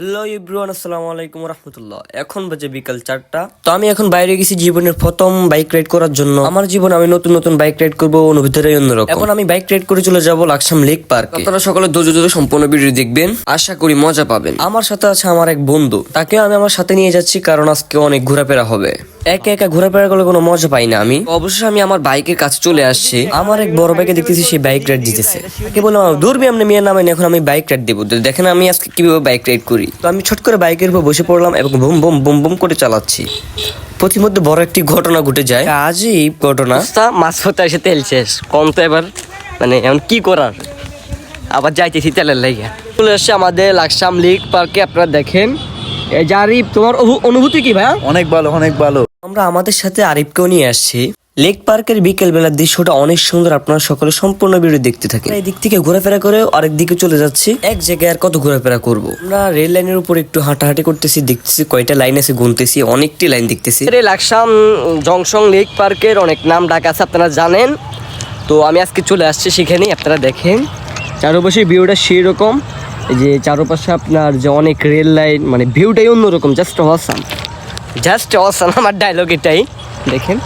Hello everyone, আসসালামু আলাইকুম রাহমাতুল্লাহ। এখন বাজে বিকাল 4টা। তো আমি এখন বাইরে গেছি জীবনের প্রথম বাইক রাইড করার জন্য। আমার জীবনে আমি নতুন নতুন বাইক রাইড করবো, অনুভূতিটাই অন্যরকম। এখন আমি বাইক রাইড করে চলে যাবো লাকসাম লেক পার্কে। আপনারা সকলে ধৈর্য ধরে সম্পূর্ণ ভিডিও দেখবেন, আশা করি মজা পাবেন। আমার সাথে আছে আমার এক বন্ধু, তাকেও আমি আমার সাথে নিয়ে যাচ্ছি কারণ আজকে অনেক ঘোরাফেরা হবে। একা একা ঘোরাফেরা করলে কোনো মজা পাই না আমি। অবশ্যই আমি আমার বাইকের কাছে চলে আসছি। আমার এক বড় ভাইকে দেখতেছি সে বাইক রাইড দিতেছে। তাকে বললাম দূরবি আপনি মেয়ের নামে, এখন আমি বাইক রাইড দেবো, দেখেন আমি আজকে কিভাবে বাইক রাইড করি। তো আমি ছোট করে বাইকের উপর বসে পড়লাম এবং বুম বুম বুম বুম করে চালাচ্ছি। প্রতিমধ্যে বড় একটি ঘটনা ঘটে যায়। আজই এই ঘটনা, মাছ ধরতে এসে তেল শেষ কম, তো এবার মানে এখন কি করার, আবার যাইতেছি তেলের লাইগা। চলে আসছে আমাদের লাকসাম লেক পার্কে। আপনারা দেখেন এই যে আরিফ, তোমার অনুভূতি কি ভাইয়া? অনেক ভালো, অনেক ভালো। আমরা আমাদের সাথে আরিফকেও নিয়ে আসছি। লেক পার্কের বিকেল বেলার দৃশ্যটা অনেক সুন্দর। আপনারা সকলে সম্পূর্ণ ভিডিও দেখতে থাকেন। এই দিক থেকে ঘোরাফেরা করে আরেক দিকে চলে যাচ্ছি। এক জায়গায় আর কত ঘোরাফেরা করব। আমরা রেল লাইনের উপর একটু হাঁটাহাঁটি করতেছি, দেখতেছি কয়টা লাইন আছে গুনতেছি, অনেকটি লাইন দেখতেছি। এই লাকসাম জংশন লেক পার্কের অনেক নাম ডাক আছে, আপনারা জানেন। তো আমি আজকে চলে আসছি সেখানে। আপনারা দেখেন চারপাশে ভিউটা সেরকম, এই যে চারপাশে আপনার যে অনেক রেল লাইন, মানে ভিউটাই অন্যরকম। জাস্ট অসাম, জাস্ট অসাম, আমার ডায়লগ এটাই। দেখেন